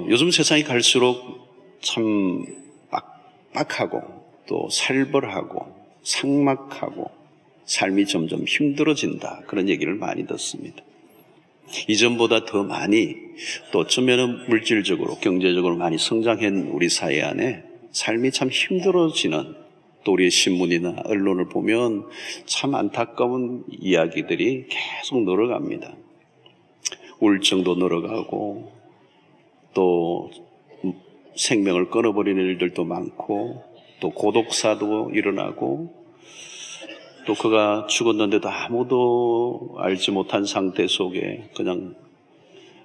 요즘 세상이 갈수록 참 빡빡하고 또 살벌하고 삭막하고 삶이 점점 힘들어진다, 그런 얘기를 많이 듣습니다. 이전보다 더 많이, 또 어쩌면 물질적으로 경제적으로 많이 성장한 우리 사회 안에 삶이 참 힘들어지는, 또 우리의 신문이나 언론을 보면 참 안타까운 이야기들이 계속 늘어갑니다. 우울증도 늘어가고 또 생명을 끊어버리는 일들도 많고 또 고독사도 일어나고, 또 그가 죽었는데도 아무도 알지 못한 상태 속에 그냥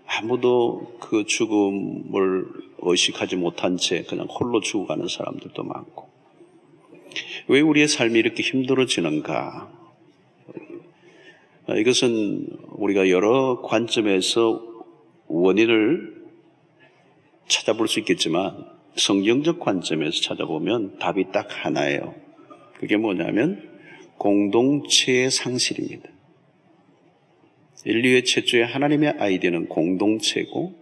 아무도 그 죽음을 의식하지 못한 채 그냥 홀로 죽어가는 사람들도 많고, 왜 우리의 삶이 이렇게 힘들어지는가? 이것은 우리가 여러 관점에서 원인을 찾아볼 수 있겠지만 성경적 관점에서 찾아보면 답이 딱 하나예요. 그게 뭐냐면 공동체의 상실입니다. 인류의 최초의 하나님의 아이디어는 공동체고,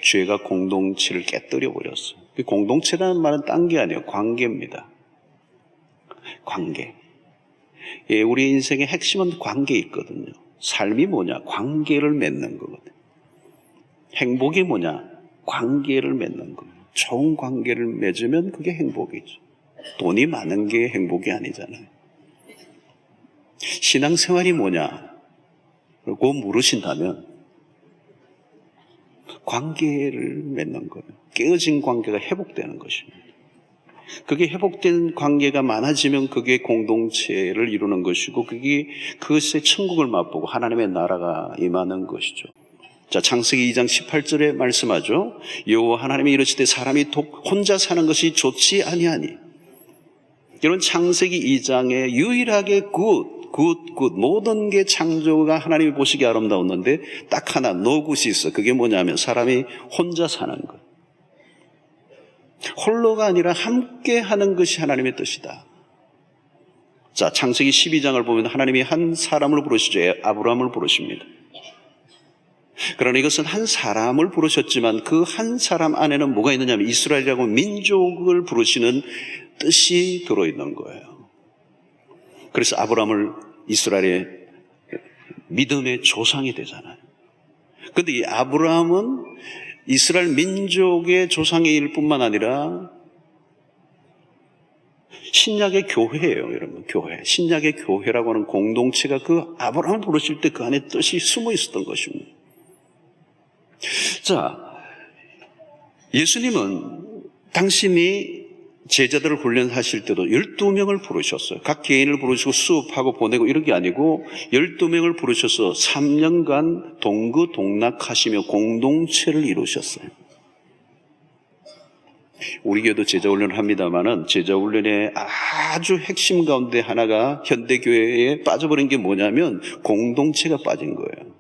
죄가 공동체를 깨뜨려 버렸어요. 공동체라는 말은 딴 게 아니에요. 관계입니다. 관계. 예, 우리 인생의 핵심은 관계에 있거든요. 삶이 뭐냐? 관계를 맺는 거거든요. 행복이 뭐냐? 관계를 맺는 거예요. 좋은 관계를 맺으면 그게 행복이죠. 돈이 많은 게 행복이 아니잖아요. 신앙생활이 뭐냐? 라고 물으신다면 관계를 맺는 거예요. 깨어진 관계가 회복되는 것입니다. 그게 회복된 관계가 많아지면 그게 공동체를 이루는 것이고, 그게 그것의 천국을 맛보고 하나님의 나라가 임하는 것이죠. 자, 창세기 2장 18절에 말씀하죠. 여호와 하나님이 이르시되 사람이 혼자 사는 것이 좋지 아니하니. 이런 창세기 2장에 유일하게 굿 모든 게 창조가 하나님이 보시기에 아름다웠는데 딱 하나 노굿이 있어. 그게 뭐냐면 사람이 혼자 사는 것. 홀로가 아니라 함께 하는 것이 하나님의 뜻이다. 자, 창세기 12장을 보면 하나님이 한 사람을 부르시죠. 아브라함을 부르십니다. 그러나 이것은 한 사람을 부르셨지만 그 한 사람 안에는 뭐가 있느냐면 이스라엘이라고 민족을 부르시는 뜻이 들어있는 거예요. 그래서 아브라함을 이스라엘의 믿음의 조상이 되잖아요. 그런데 이 아브라함은 이스라엘 민족의 조상일 뿐만 아니라 신약의 교회예요, 여러분. 교회. 신약의 교회라고 하는 공동체가 그 아브라함을 부르실 때 그 안에 뜻이 숨어 있었던 것입니다. 자, 예수님은 당신이 제자들을 훈련하실 때도 12명을 부르셨어요. 각 개인을 부르시고 수업하고 보내고 이런 게 아니고 12명을 부르셔서 3년간 동거동락하시며 공동체를 이루셨어요. 우리 교회도 제자훈련을 합니다만은 제자훈련의 아주 핵심 가운데 하나가 현대교회에 빠져버린 게 뭐냐면 공동체가 빠진 거예요.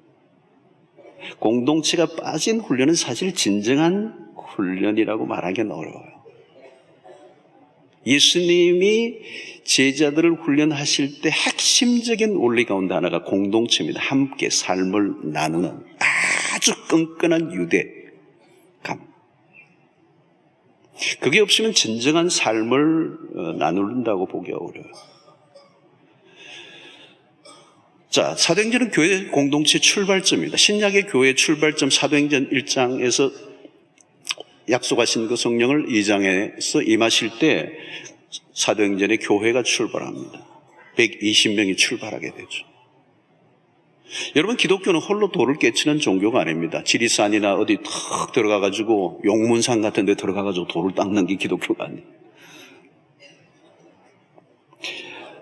공동체가 빠진 훈련은 사실 진정한 훈련이라고 말하기는 어려워요. 예수님이 제자들을 훈련하실 때 핵심적인 원리 가운데 하나가 공동체입니다. 함께 삶을 나누는 아주 끈끈한 유대감. 그게 없으면 진정한 삶을 나눈다고 보기 어려워요. 자, 사도행전은 교회 공동체 출발점입니다. 신약의 교회 출발점 사도행전 1장에서 약속하신 그 성령을 2장에서 임하실 때 사도행전의 교회가 출발합니다. 120명이 출발하게 되죠. 여러분, 기독교는 홀로 돌을 깨치는 종교가 아닙니다. 지리산이나 어디 탁 들어가가지고 용문산 같은 데 들어가가지고 돌을 닦는 게 기독교가 아니에요.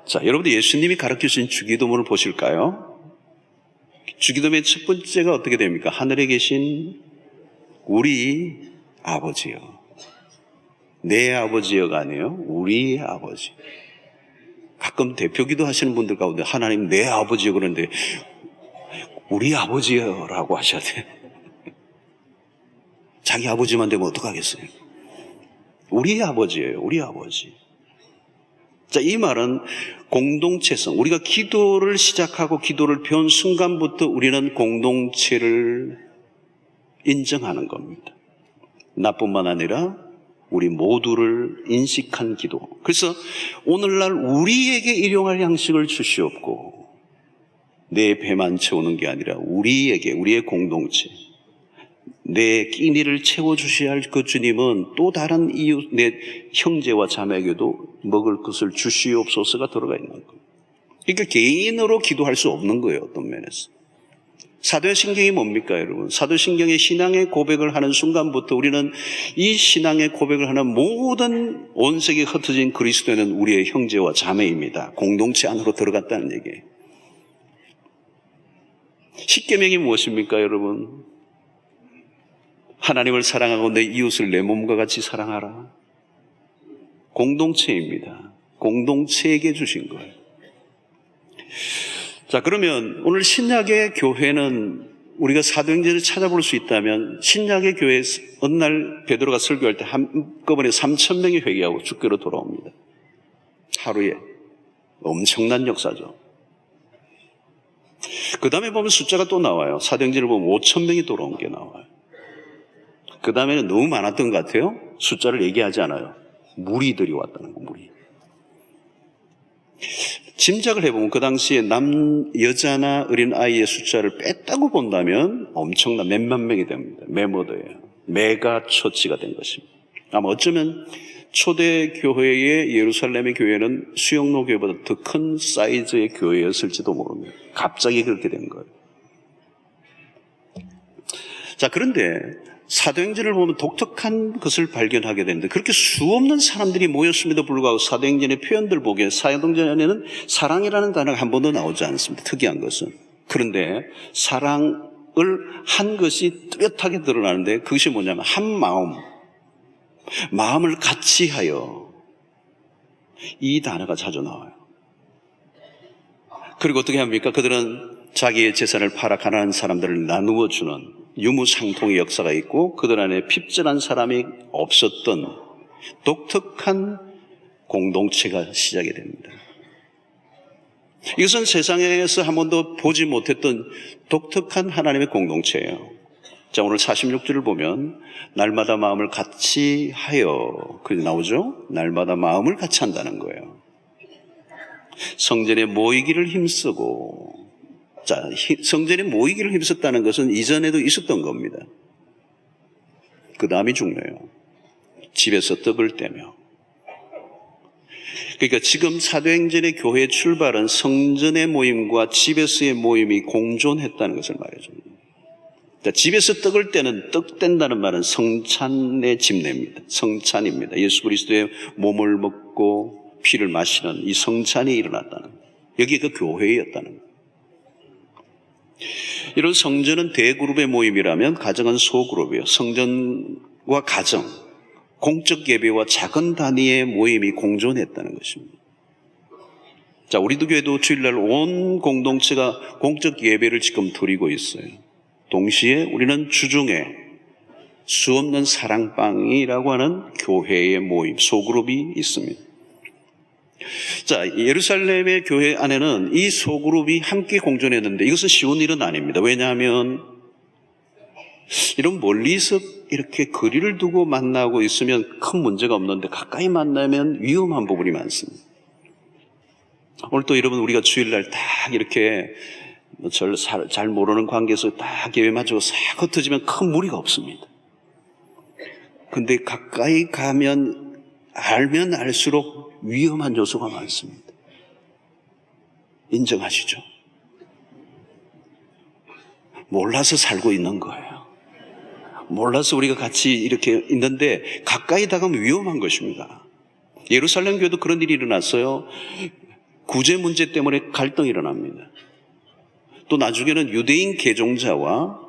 자, 여러분들 예수님이 가르쳐주신 주기도문을 보실까요? 주기도문의 첫 번째가 어떻게 됩니까? 하늘에 계신 우리 아버지요. 내 아버지여가 아니에요. 우리 아버지. 가끔 대표기도 하시는 분들 가운데 하나님 내 아버지요 그러는데 우리 아버지여라고 하셔야 돼. 자기 아버지만 되면 어떡하겠어요? 우리 아버지예요. 우리 아버지. 자, 이 말은 공동체성. 우리가 기도를 시작하고 기도를 배운 순간부터 우리는 공동체를 인정하는 겁니다. 나뿐만 아니라 우리 모두를 인식한 기도. 그래서 오늘날 우리에게 일용할 양식을 주시옵고 내 배만 채우는 게 아니라 우리에게, 우리의 공동체, 내 끼니를 채워주셔야 할 그 주님은 또 다른 이웃, 내 형제와 자매에게도 먹을 것을 주시옵소서가 들어가 있는 거예요. 그러니까 개인으로 기도할 수 없는 거예요, 어떤 면에서. 사도신경이 뭡니까, 여러분? 사도신경의 신앙의 고백을 하는 순간부터 우리는 이 신앙의 고백을 하는 모든 온 세계에 흩어진 그리스도인은 우리의 형제와 자매입니다. 공동체 안으로 들어갔다는 얘기예요. 십계명이 무엇입니까, 여러분? 하나님을 사랑하고 내 이웃을 내 몸과 같이 사랑하라. 공동체입니다. 공동체에게 주신 거예요. 자, 그러면 오늘 신약의 교회는 우리가 사도행전을 찾아볼 수 있다면 신약의 교회 어느 날 베드로가 설교할 때 한꺼번에 3,000명이 회개하고 주께로 돌아옵니다. 하루에. 엄청난 역사죠. 그 다음에 보면 숫자가 또 나와요. 사도행전을 보면 5,000명이 돌아온 게 나와요. 그 다음에는 너무 많았던 것 같아요. 숫자를 얘기하지 않아요. 무리들이 왔다는 거, 무리. 짐작을 해보면 그 당시에 여자나 어린 아이의 숫자를 뺐다고 본다면 엄청난 몇만 명이 됩니다. 메모더예요. 메가 처치가 된 것입니다. 아마 어쩌면 초대 교회의 예루살렘의 교회는 수영로 교회보다 더 큰 사이즈의 교회였을지도 모릅니다. 갑자기 그렇게 된 거예요. 자, 그런데 사도행전을 보면 독특한 것을 발견하게 되는데 그렇게 수없는 사람들이 모였음에도 불구하고 사도행전의 표현들 보기에 사도행전에는 사랑이라는 단어가 한 번도 나오지 않습니다. 특이한 것은. 그런데 사랑을 한 것이 뚜렷하게 드러나는데 그것이 뭐냐면 한 마음을 같이 하여 이 단어가 자주 나와요. 그리고 어떻게 합니까? 그들은 자기의 재산을 팔아 가난한 사람들을 나누어 주는 유무상통의 역사가 있고 그들 안에 핍절한 사람이 없었던 독특한 공동체가 시작이 됩니다. 이것은 세상에서 한 번도 보지 못했던 독특한 하나님의 공동체예요. 자, 오늘 46절을 보면 날마다 마음을 같이 하여 그게 나오죠? 날마다 마음을 같이 한다는 거예요. 성전에 모이기를 힘쓰고, 자, 성전에 모이기를 힘썼다는 것은 이전에도 있었던 겁니다. 그 다음이 중요해요. 집에서 떡을 떼며. 그러니까 지금 사도행전의 교회 출발은 성전의 모임과 집에서의 모임이 공존했다는 것을 말해줍니다. 자, 집에서 떡을 떼는, 떡 뗀다는 말은 성찬의 집례입니다. 성찬입니다. 예수 그리스도의 몸을 먹고 피를 마시는 이 성찬이 일어났다는 거예요. 여기가 교회였다는 거예요. 이런 성전은 대그룹의 모임이라면 가정은 소그룹이에요. 성전과 가정, 공적 예배와 작은 단위의 모임이 공존했다는 것입니다. 자, 우리도 교회도 주일날 온 공동체가 공적 예배를 지금 드리고 있어요. 동시에 우리는 주중에 수없는 사랑방이라고 하는 교회의 모임, 소그룹이 있습니다. 자, 예루살렘의 교회 안에는 이 소그룹이 함께 공존했는데 이것은 쉬운 일은 아닙니다. 왜냐하면 이런 멀리서 이렇게 거리를 두고 만나고 있으면 큰 문제가 없는데 가까이 만나면 위험한 부분이 많습니다. 오늘 또 여러분 우리가 주일날 딱 이렇게 잘 모르는 관계에서 딱 예배 마치고 싹 흩어지면 큰 무리가 없습니다. 근데 가까이 가면 알면 알수록 위험한 요소가 많습니다. 인정하시죠? 몰라서 살고 있는 거예요. 몰라서 우리가 같이 이렇게 있는데 가까이 다가면 위험한 것입니다. 예루살렘 교회도 그런 일이 일어났어요. 구제 문제 때문에 갈등이 일어납니다. 또 나중에는 유대인 개종자와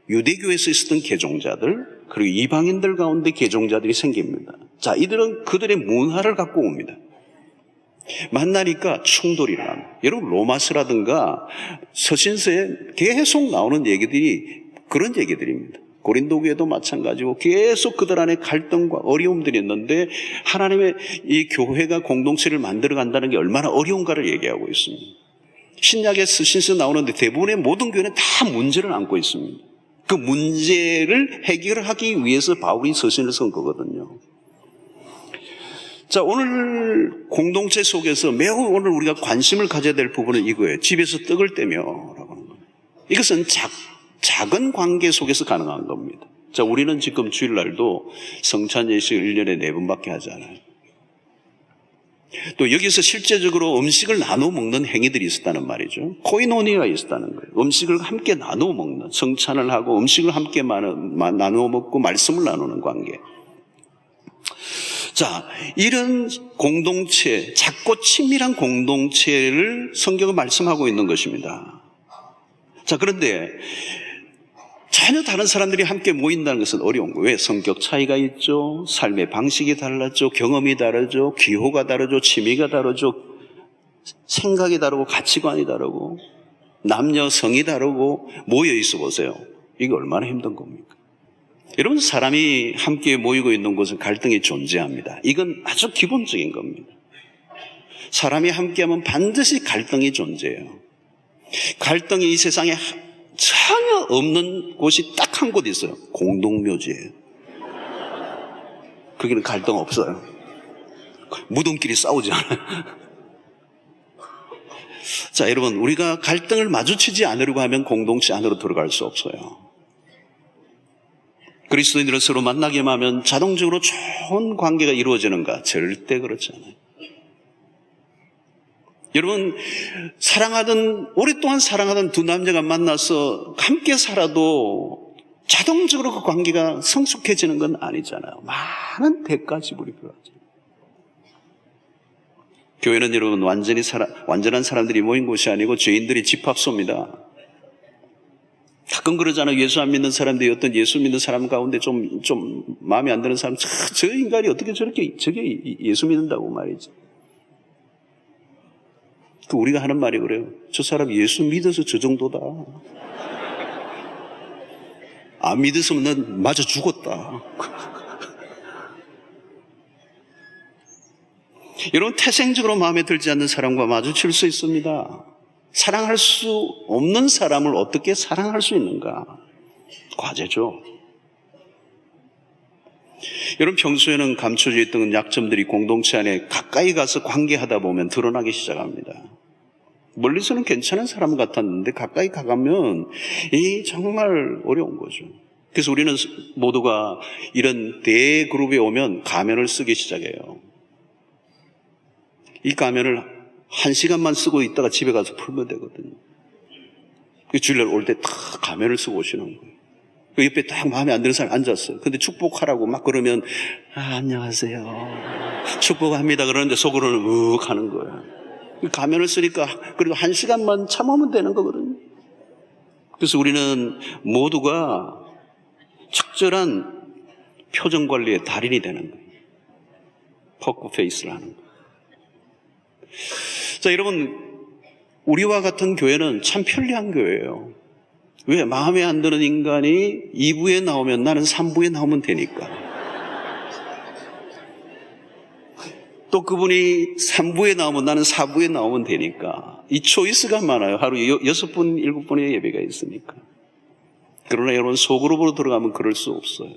유대교에서 있었던 개종자들 그리고 이방인들 가운데 개종자들이 생깁니다. 자, 이들은 그들의 문화를 갖고 옵니다. 만나니까 충돌이 일어납니다. 여러분 로마서라든가 서신서에 계속 나오는 얘기들이 그런 얘기들입니다. 고린도 교회도 마찬가지고 계속 그들 안에 갈등과 어려움들이 있는데 하나님의 이 교회가 공동체를 만들어 간다는 게 얼마나 어려운가를 얘기하고 있습니다. 신약의 서신서 나오는데 대부분의 모든 교회는 다 문제를 안고 있습니다. 그 문제를 해결하기 위해서 바울이 서신을 쓴 거거든요. 자, 오늘 공동체 속에서 매우 오늘 우리가 관심을 가져야 될 부분은 이거예요. 집에서 떡을 떼며 라고 하는 거예요. 이것은 작은 관계 속에서 가능한 겁니다. 자, 우리는 지금 주일날도 성찬 예식을 1년에 4번밖에 하지 않아요. 또 여기서 실제적으로 음식을 나눠 먹는 행위들이 있었다는 말이죠. 코이노니아가 있었다는 거예요. 음식을 함께 나눠 먹는, 성찬을 하고 음식을 함께 나눠 먹고 말씀을 나누는 관계. 자, 이런 공동체, 작고 친밀한 공동체를 성경은 말씀하고 있는 것입니다. 자, 그런데 전혀 다른 사람들이 함께 모인다는 것은 어려운 거예요. 왜? 성격 차이가 있죠. 삶의 방식이 달랐죠. 경험이 다르죠. 기호가 다르죠. 취미가 다르죠. 생각이 다르고 가치관이 다르고 남녀 성이 다르고 모여 있어 보세요. 이게 얼마나 힘든 겁니까? 여러분, 사람이 함께 모이고 있는 곳은 갈등이 존재합니다. 이건 아주 기본적인 겁니다. 사람이 함께하면 반드시 갈등이 존재해요. 갈등이 이 세상에 전혀 없는 곳이 딱 한 곳 있어요. 공동묘지예요. 거기는 갈등 없어요. 무덤끼리 싸우지 않아요. 자, 여러분, 우리가 갈등을 마주치지 않으려고 하면 공동체 안으로 들어갈 수 없어요. 그리스도인들은 서로 만나기만 하면 자동적으로 좋은 관계가 이루어지는가? 절대 그렇지 않아요. 여러분, 오랫동안 사랑하던 두 남녀가 만나서 함께 살아도 자동적으로 그 관계가 성숙해지는 건 아니잖아요. 많은 대가 지불이 필요하죠. 교회는 여러분 완전한 사람들이 모인 곳이 아니고 죄인들이 집합소입니다. 가끔 그러잖아요. 예수 안 믿는 사람들이 어떤 예수 믿는 사람 가운데 좀 마음에 안 드는 사람, 저 인간이 어떻게 저게 예수 믿는다고 말이지. 우리가 하는 말이 그래요. 저 사람 예수 믿어서 저 정도다. 안 믿었으면 난 맞아 죽었다. 여러분, 태생적으로 마음에 들지 않는 사람과 마주칠 수 있습니다. 사랑할 수 없는 사람을 어떻게 사랑할 수 있는가? 과제죠. 여러분, 평소에는 감춰져 있던 약점들이 공동체 안에 가까이 가서 관계하다 보면 드러나기 시작합니다. 멀리서는 괜찮은 사람 같았는데 가까이 가가면 정말 어려운 거죠. 그래서 우리는 모두가 이런 대그룹에 오면 가면을 쓰기 시작해요. 이 가면을 1시간만 쓰고 있다가 집에 가서 풀면 되거든요. 주일날 올 때 다 가면을 쓰고 오시는 거예요. 그 옆에 딱 마음에 안 드는 사람이 앉았어요. 근데 축복하라고 막 그러면 안녕하세요. 축복합니다. 그러는데 속으로는 우욱 하는 거예요. 가면을 쓰니까 그래도 1시간만 참으면 되는 거거든요. 그래서 우리는 모두가 적절한 표정 관리의 달인이 되는 거예요. 포크 페이스를 하는 거예요. 자, 여러분, 우리와 같은 교회는 참 편리한 교회예요. 왜? 마음에 안 드는 인간이 2부에 나오면 나는 3부에 나오면 되니까. 또 그분이 3부에 나오면 나는 4부에 나오면 되니까. 이 초이스가 많아요. 하루에 6분, 7분의 예배가 있으니까. 그러나 여러분, 소그룹으로 들어가면 그럴 수 없어요.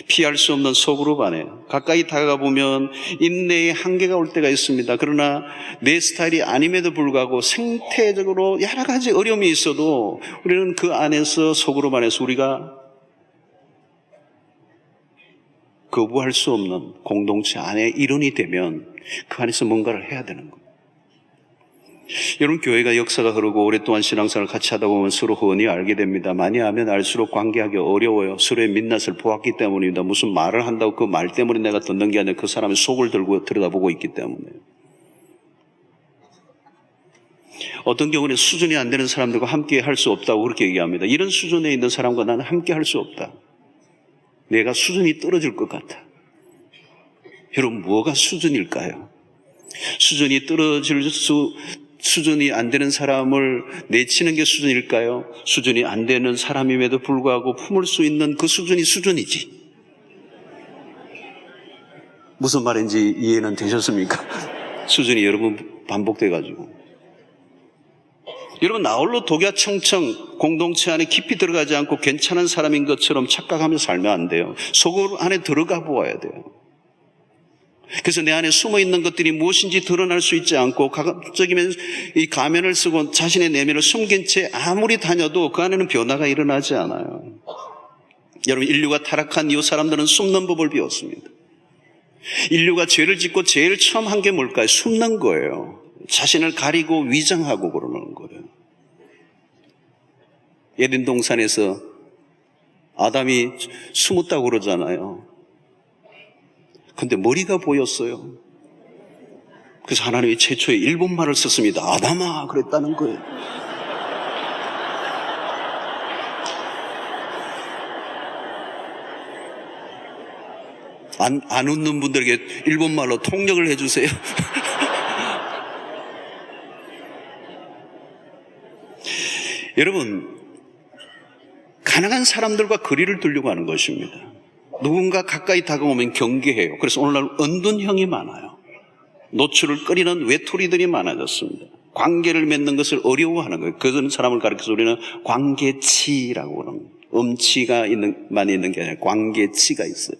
피할 수 없는 소그룹 안에 가까이 다가가 보면 인내의 한계가 올 때가 있습니다. 그러나 내 스타일이 아님에도 불구하고 생태적으로 여러 가지 어려움이 있어도 우리는 그 안에서, 소그룹 안에서 우리가 거부할 수 없는 공동체 안에 일원이 되면 그 안에서 뭔가를 해야 되는 겁니다. 여러분, 교회가 역사가 흐르고 오랫동안 신앙생활을 같이 하다 보면 서로 훤히 알게 됩니다. 많이 하면 알수록 관계하기 어려워요. 서로의 민낯을 보았기 때문입니다. 무슨 말을 한다고 그 말 때문에 내가 듣는 게 아니라 그 사람의 속을 들고 들여다보고 있기 때문에. 어떤 경우는 수준이 안 되는 사람들과 함께 할 수 없다고 그렇게 얘기합니다. 이런 수준에 있는 사람과 나는 함께 할 수 없다. 내가 수준이 떨어질 것 같아. 여러분, 뭐가 수준일까요? 수준이 안 되는 사람을 내치는 게 수준일까요? 수준이 안 되는 사람임에도 불구하고 품을 수 있는 그 수준이 수준이지. 무슨 말인지 이해는 되셨습니까? 수준이 여러 번 반복돼가지고. 여러분, 나홀로 독야청청 공동체 안에 깊이 들어가지 않고 괜찮은 사람인 것처럼 착각하며 살면 안 돼요. 속 안에 들어가 보아야 돼요. 그래서 내 안에 숨어 있는 것들이 무엇인지 드러날 수 있지 않고 가급적이면 이 가면을 쓰고 자신의 내면을 숨긴 채 아무리 다녀도 그 안에는 변화가 일어나지 않아요. 여러분, 인류가 타락한 이후 사람들은 숨는 법을 배웠습니다. 인류가 죄를 짓고 제일 처음 한 게 뭘까요? 숨는 거예요. 자신을 가리고 위장하고 그러는 거예요. 에덴 동산에서 아담이 숨었다고 그러잖아요. 근데 머리가 보였어요. 그래서 하나님이 최초에 일본말을 썼습니다. 아담아 그랬다는 거예요. 안 웃는 분들에게 일본말로 통역을 해주세요. 여러분, 가난한 사람들과 거리를 두려고 하는 것입니다. 누군가 가까이 다가오면 경계해요. 그래서 오늘날 은둔형이 많아요. 노출을 꺼리는 외톨이들이 많아졌습니다. 관계를 맺는 것을 어려워하는 거예요. 그런 사람을 가리켜서 우리는 관계치라고 그럽니다. 음치가 많이 있는 게 아니라 관계치가 있어요.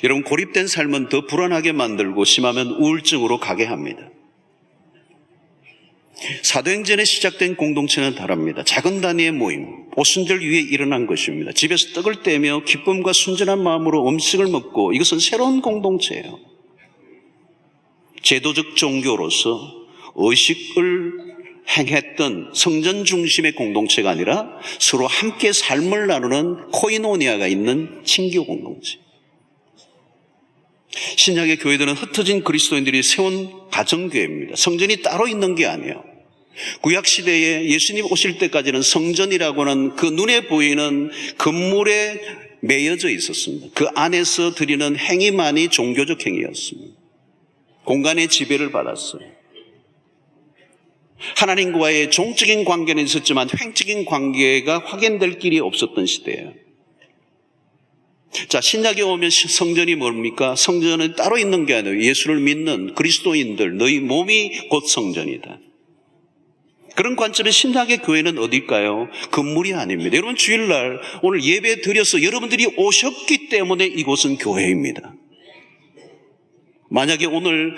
여러분, 고립된 삶은 더 불안하게 만들고 심하면 우울증으로 가게 합니다. 사도행전에 시작된 공동체는 다릅니다. 작은 단위의 모임, 오순절 위에 일어난 것입니다. 집에서 떡을 떼며 기쁨과 순전한 마음으로 음식을 먹고, 이것은 새로운 공동체예요. 제도적 종교로서 의식을 행했던 성전 중심의 공동체가 아니라 서로 함께 삶을 나누는 코이노니아가 있는 친교 공동체. 신약의 교회들은 흩어진 그리스도인들이 세운 가정교회입니다. 성전이 따로 있는 게 아니에요. 구약시대에 예수님 오실 때까지는 성전이라고는 그 눈에 보이는 건물에 매여져 있었습니다. 그 안에서 드리는 행위만이 종교적 행위였습니다. 공간의 지배를 받았어요. 하나님과의 종적인 관계는 있었지만 횡적인 관계가 확인될 길이 없었던 시대예요. 자, 신약에 오면 성전이 뭡니까? 성전은 따로 있는 게 아니에요. 예수를 믿는 그리스도인들, 너희 몸이 곧 성전이다. 그런 관점의 신약의 교회는 어딜까요? 건물이 아닙니다. 여러분, 주일날 오늘 예배 드려서 여러분들이 오셨기 때문에 이곳은 교회입니다. 만약에 오늘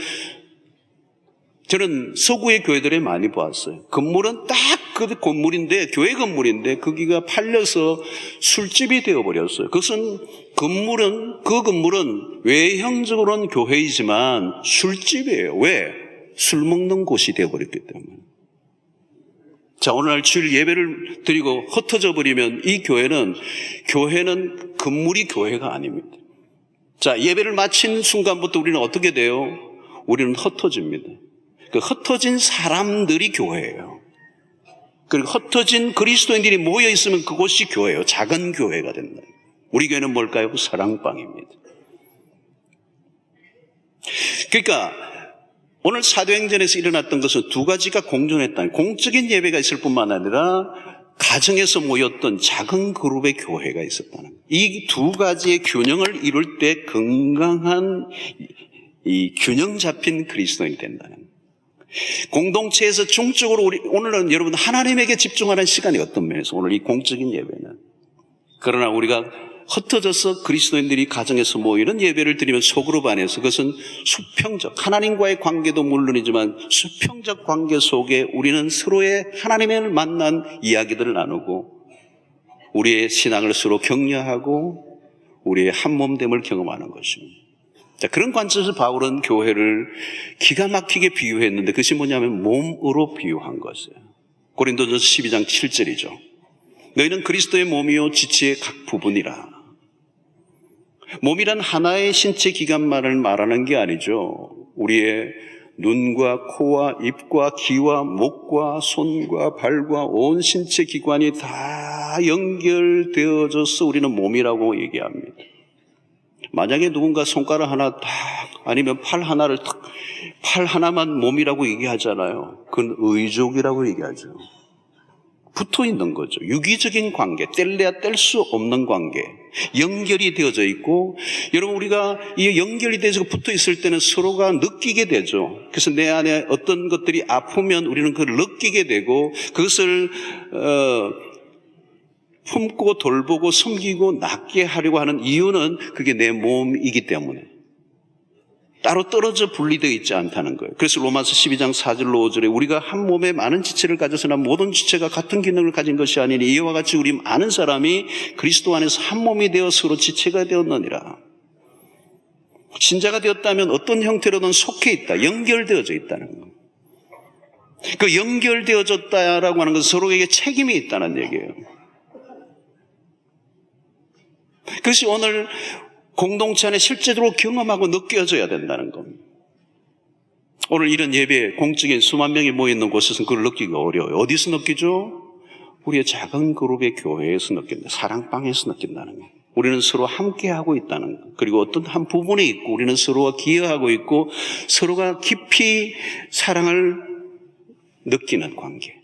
저는 서구의 교회들에 많이 보았어요. 건물은 딱 그 건물인데, 교회 건물인데 거기가 팔려서 술집이 되어버렸어요. 그것은 그 건물은 외형적으로는 교회이지만 술집이에요. 왜? 술 먹는 곳이 되어버렸기 때문에. 자, 오늘날 주일 예배를 드리고 흩어져 버리면 이 교회는 건물이 교회가 아닙니다. 자, 예배를 마친 순간부터 우리는 어떻게 돼요? 우리는 흩어집니다. 그 흩어진 사람들이 교회예요. 그리고 흩어진 그리스도인들이 모여 있으면 그곳이 교회예요. 작은 교회가 된다. 우리 교회는 뭘까요? 사랑방입니다. 그러니까 오늘 사도행전에서 일어났던 것은 두 가지가 공존했다는, 공적인 예배가 있을 뿐만 아니라 가정에서 모였던 작은 그룹의 교회가 있었다는, 이 두 가지의 균형을 이룰 때 건강한 이 균형 잡힌 그리스도인이 된다는, 공동체에서 중적으로 오늘은 여러분 하나님에게 집중하는 시간이 어떤 면에서 오늘 이 공적인 예배는, 그러나 우리가 흩어져서 그리스도인들이 가정에서 모이는 예배를 드리면 소그룹 안에서 그것은 수평적, 하나님과의 관계도 물론이지만 수평적 관계 속에 우리는 서로의 하나님을 만난 이야기들을 나누고 우리의 신앙을 서로 격려하고 우리의 한몸됨을 경험하는 것입니다. 자, 그런 관점에서 바울은 교회를 기가 막히게 비유했는데 그것이 뭐냐면 몸으로 비유한 것이에요. 고린도전서 12장 7절이죠. 너희는 그리스도의 몸이요 지체의 각 부분이라. 몸이란 하나의 신체 기관만을 말하는 게 아니죠. 우리의 눈과 코와 입과 귀와 목과 손과 발과 온 신체 기관이 다 연결되어져서 우리는 몸이라고 얘기합니다. 만약에 누군가 손가락 하나 딱 아니면 팔 하나를 딱, 팔 하나만 몸이라고 얘기하잖아요. 그건 의족이라고 얘기하죠. 붙어 있는 거죠. 유기적인 관계, 뗄래야 뗄 수 없는 관계. 연결이 되어져 있고, 여러분 우리가 이 연결이 돼서 붙어 있을 때는 서로가 느끼게 되죠. 그래서 내 안에 어떤 것들이 아프면 우리는 그걸 느끼게 되고, 그것을 품고 돌보고 섬기고 낫게 하려고 하는 이유는 그게 내 몸이기 때문에 따로 떨어져 분리되어 있지 않다는 거예요. 그래서 로마서 12장 4절로 5절에 우리가 한 몸에 많은 지체를 가졌으나 모든 지체가 같은 기능을 가진 것이 아니니 이와 같이 우리 많은 사람이 그리스도 안에서 한 몸이 되어 서로 지체가 되었느니라. 신자가 되었다면 어떤 형태로든 속해 있다, 연결되어져 있다는 거예요. 그 연결되어졌다라고 하는 것은 서로에게 책임이 있다는 얘기예요. 그것이 오늘 공동체 안에 실제로 경험하고 느껴져야 된다는 겁니다. 오늘 이런 예배, 공적인 수만 명이 모여있는 곳에서는 그걸 느끼기가 어려워요. 어디서 느끼죠? 우리의 작은 그룹의 교회에서 느낀다. 사랑방에서 느낀다는 거예요. 우리는 서로 함께하고 있다는 것. 그리고 어떤 한 부분에 있고 우리는 서로가 기여하고 있고 서로가 깊이 사랑을 느끼는 관계.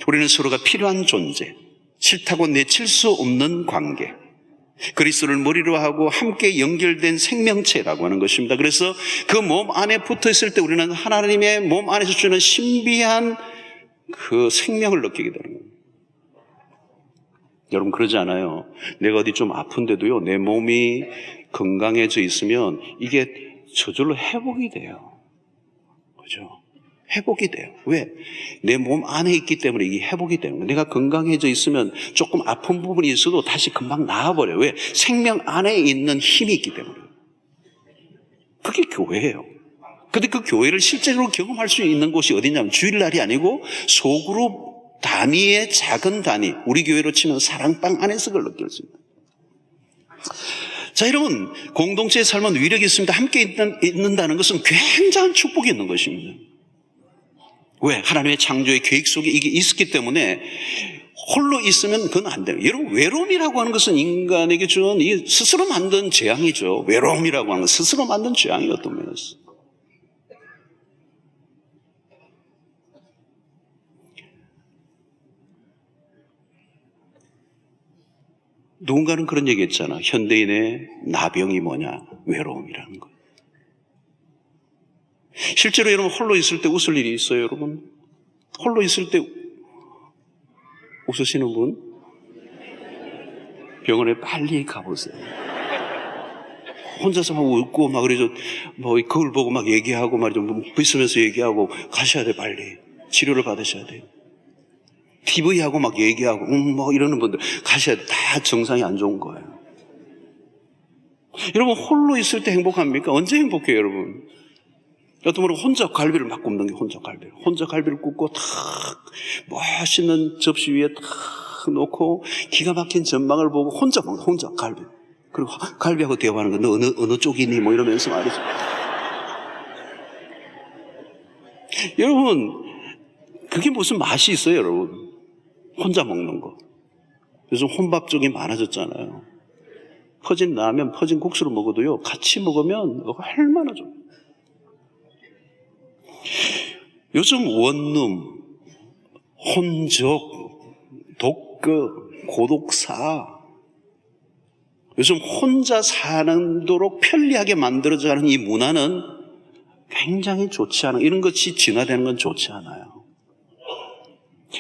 우리는 서로가 필요한 존재. 싫다고 내칠 수 없는 관계. 그리스도를 머리로 하고 함께 연결된 생명체라고 하는 것입니다. 그래서 그 몸 안에 붙어 있을 때 우리는 하나님의 몸 안에서 주는 신비한 그 생명을 느끼게 되는 겁니다. 여러분 그러지 않아요? 내가 어디 좀 아픈데도요, 내 몸이 건강해져 있으면 이게 저절로 회복이 돼요. 그죠? 회복이 돼요. 왜? 내 몸 안에 있기 때문에 이게 회복이 되는 거예요. 내가 건강해져 있으면 조금 아픈 부분이 있어도 다시 금방 나아버려요. 왜? 생명 안에 있는 힘이 있기 때문에. 그게 교회예요. 근데 그 교회를 실제로 경험할 수 있는 곳이 어디냐면 주일날이 아니고 소그룹 단위의 작은 단위, 우리 교회로 치면 사랑방 안에서 그걸 느낄 수 있다. 자, 여러분, 공동체의 삶은 위력이 있습니다. 함께 있는다는 것은 굉장한 축복이 있는 것입니다. 왜? 하나님의 창조의 계획 속에 이게 있었기 때문에 홀로 있으면 그건 안 돼요. 여러분, 외로움이라고 하는 것은 인간에게 주는 스스로 만든 재앙이죠. 외로움이라고 하는 건 스스로 만든 재앙이 어떤 면에서. 누군가는 그런 얘기 했잖아. 현대인의 나병이 뭐냐? 외로움이라는 거. 실제로 여러분 홀로 있을 때 웃을 일이 있어요, 여러분? 홀로 있을 때 웃으시는 분? 병원에 빨리 가보세요. 혼자서 막 웃고 막 그래서 뭐 그걸 보고 막 얘기하고 말이죠. 비으면서 얘기하고 가셔야 돼, 빨리. 치료를 받으셔야 돼요. TV하고 막 얘기하고 뭐 이러는 분들 가셔야 돼. 다 정상이 안 좋은 거예요. 여러분 홀로 있을 때 행복합니까? 언제 행복해요, 여러분? 어떤 분은 혼자 갈비를 막 굽는 게 혼자 갈비를 굽고 탁 멋있는 접시 위에 탁 놓고 기가 막힌 전망을 보고 혼자 먹는 혼자 갈비. 그리고 갈비하고 대화하는 거 너 어느 쪽이니 뭐 이러면서 말이죠. 여러분 그게 무슨 맛이 있어요, 여러분? 혼자 먹는 거. 요즘 혼밥 쪽이 많아졌잖아요. 퍼진 라면, 퍼진 국수를 먹어도요, 같이 먹으면 얼마나 좋아요. 요즘 원룸, 혼적, 독거, 고독사, 요즘 혼자 사는도록 편리하게 만들어져 가는 이 문화는 굉장히 좋지 않아요. 이런 것이 진화되는 건 좋지 않아요.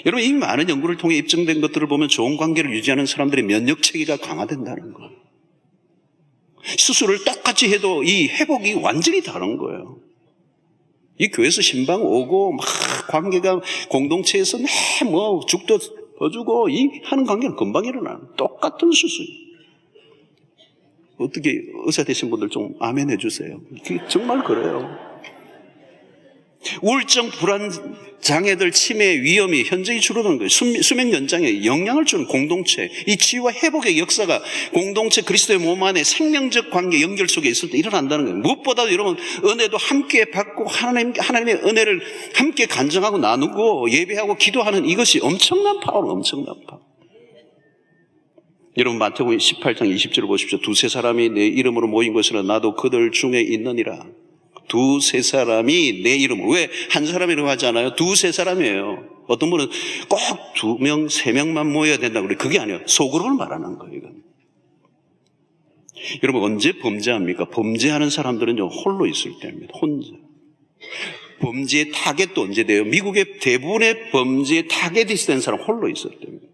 여러분 이미 많은 연구를 통해 입증된 것들을 보면 좋은 관계를 유지하는 사람들의 면역체계가 강화된다는 거예요. 수술을 똑같이 해도 이 회복이 완전히 다른 거예요. 이 교회에서 신방 오고 막 관계가 공동체에서 뭐 죽도 퍼주고 이 하는 관계는 금방 일어나는 똑같은 수술. 어떻게 의사 되신 분들 좀 아멘 해주세요. 정말 그래요. 우울증, 불안 장애들 치매 위험이 현저히 줄어드는 거예요. 수명 연장에 영향을 주는 공동체, 이 치유와 회복의 역사가 공동체 그리스도의 몸 안에 생명적 관계 연결 속에 있을 때 일어난다는 거예요. 무엇보다도 여러분 은혜도 함께 받고 하나님의 은혜를 함께 간증하고 나누고 예배하고 기도하는 이것이 엄청난 파워로 엄청난 파워. 여러분 마태복음 18장 20절을 보십시오. 두세 사람이 내 이름으로 모인 것이라 나도 그들 중에 있느니라. 두세 사람이 내 이름으로. 왜 한 사람이라고 하지 않아요? 두세 사람이에요. 어떤 분은 꼭 2명, 3명만 모여야 된다고 그래. 그게 아니에요. 속으로는 말하는 거예요, 이건. 여러분, 언제 범죄합니까? 범죄하는 사람들은요, 홀로 있을 때입니다. 혼자. 범죄의 타겟도 언제 돼요? 미국의 대부분의 범죄의 타겟이 된 사람 홀로 있을 때입니다.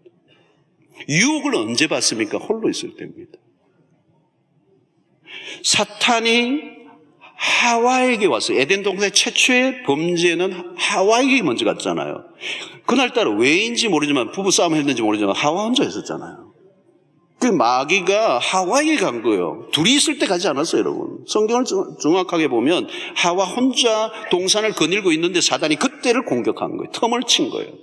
유혹을 언제 받습니까? 홀로 있을 때입니다. 사탄이 하와에게 왔어요. 에덴 동산의 최초의 범죄는 하와에게 먼저 갔잖아요. 그날따라 왜인지 모르지만, 부부싸움을 했는지 모르지만 하와 혼자 했었잖아요. 그 마귀가 하와에게 간 거예요. 둘이 있을 때 가지 않았어요, 여러분. 성경을 정확하게 보면 하와 혼자 동산을 거닐고 있는데 사단이 그때를 공격한 거예요. 틈을 친 거예요.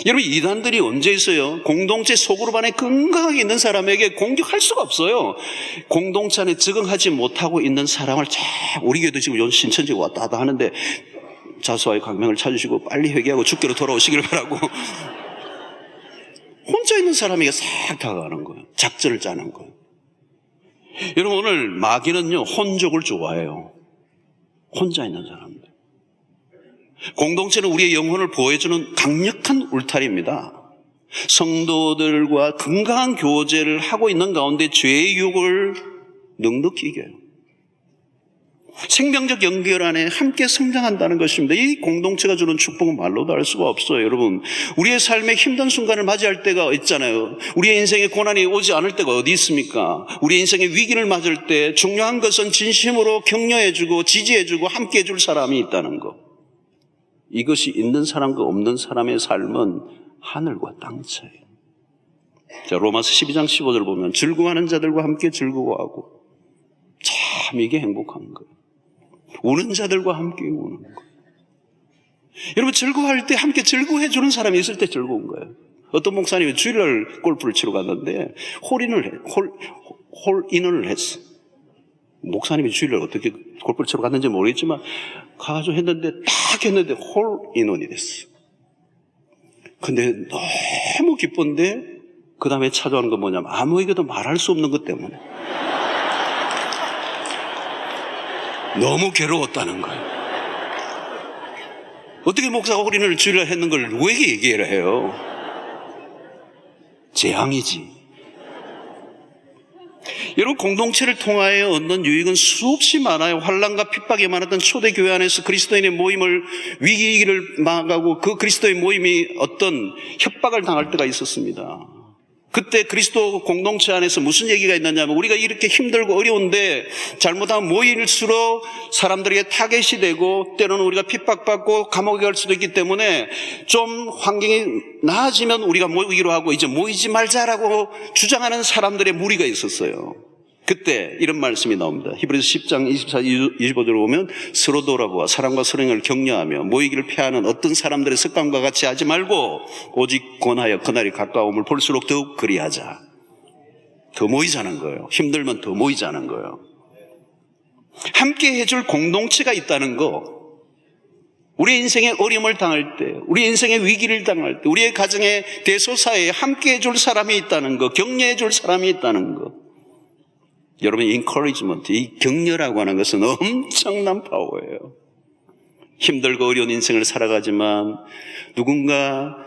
여러분, 이단들이 언제 있어요? 공동체 속으로 안에 건강하게 있는 사람에게 공격할 수가 없어요. 공동체 안에 적응하지 못하고 있는 사람을 우리 교회도 지금 신천지가 왔다 갔다 하는데 자수와의 광명을 찾으시고 빨리 회개하고 주께로 돌아오시길 바라고 혼자 있는 사람에게 싹 다가가는 거예요. 작전을 짜는 거예요. 여러분, 오늘 마귀는요, 혼족을 좋아해요. 혼자 있는 사람들. 공동체는 우리의 영혼을 보호해주는 강력한 울타리입니다. 성도들과 건강한 교제를 하고 있는 가운데 죄의 유혹을 넉넉히 이겨요. 생명적 연결 안에 함께 성장한다는 것입니다. 이 공동체가 주는 축복은 말로도 알 수가 없어요. 여러분, 우리의 삶에 힘든 순간을 맞이할 때가 있잖아요. 우리의 인생에 고난이 오지 않을 때가 어디 있습니까? 우리의 인생에 위기를 맞을 때 중요한 것은 진심으로 격려해주고 지지해주고 함께해줄 사람이 있다는 것. 이것이 있는 사람과 없는 사람의 삶은 하늘과 땅 차이. 자, 로마서 12장 15절을 보면 즐거워하는 자들과 함께 즐거워하고, 참 이게 행복한 거예요. 우는 자들과 함께 우는 거예요. 여러분, 즐거워할 때 함께 즐거워해주는 사람이 있을 때 즐거운 거예요. 어떤 목사님이 주일날 골프를 치러 갔는데 홀인원을 했어. 목사님이 주일날 어떻게 골프를 치러 갔는지 모르겠지만 가가지고 했는데 딱 했는데 홀인원이 됐어. 근데 너무 기쁜데 그 다음에 찾아오는 건 뭐냐면 아무에게도 말할 수 없는 것 때문에 너무 괴로웠다는 거예요. 어떻게 목사가 홀인원을 주일날 했는 걸 누구에게 얘기를 해요? 재앙이지. 여러분, 공동체를 통하여 얻는 유익은 수없이 많아요. 환난과 핍박이 많았던 초대교회 안에서 그리스도인의 모임을 위기를 막아가고 그 그리스도의 모임이 어떤 협박을 당할 때가 있었습니다. 그때 그리스도 공동체 안에서 무슨 얘기가 있느냐면 우리가 이렇게 힘들고 어려운데 잘못하면 모일수록 사람들에게 타겟이 되고 때로는 우리가 핍박받고 감옥에 갈 수도 있기 때문에 좀 환경이 나아지면 우리가 모이기로 하고 이제 모이지 말자라고 주장하는 사람들의 무리가 있었어요. 그때 이런 말씀이 나옵니다. 히브리서 10장 24, 25절을 보면 서로 돌아보아 사랑과 선행을 격려하며 모이기를 피하는 어떤 사람들의 습관과 같이 하지 말고 오직 권하여 그날이 가까움을 볼수록 더욱 그리하자. 더 모이자는 거예요. 힘들면 더 모이자는 거예요. 함께 해줄 공동체가 있다는 거. 우리 인생의 어려움을 당할 때, 우리 인생의 위기를 당할 때, 우리의 가정의 대소사에 함께 해줄 사람이 있다는 거, 격려해 줄 사람이 있다는 거. 여러분, encouragement, 이 격려라고 하는 것은 엄청난 파워예요. 힘들고 어려운 인생을 살아가지만 누군가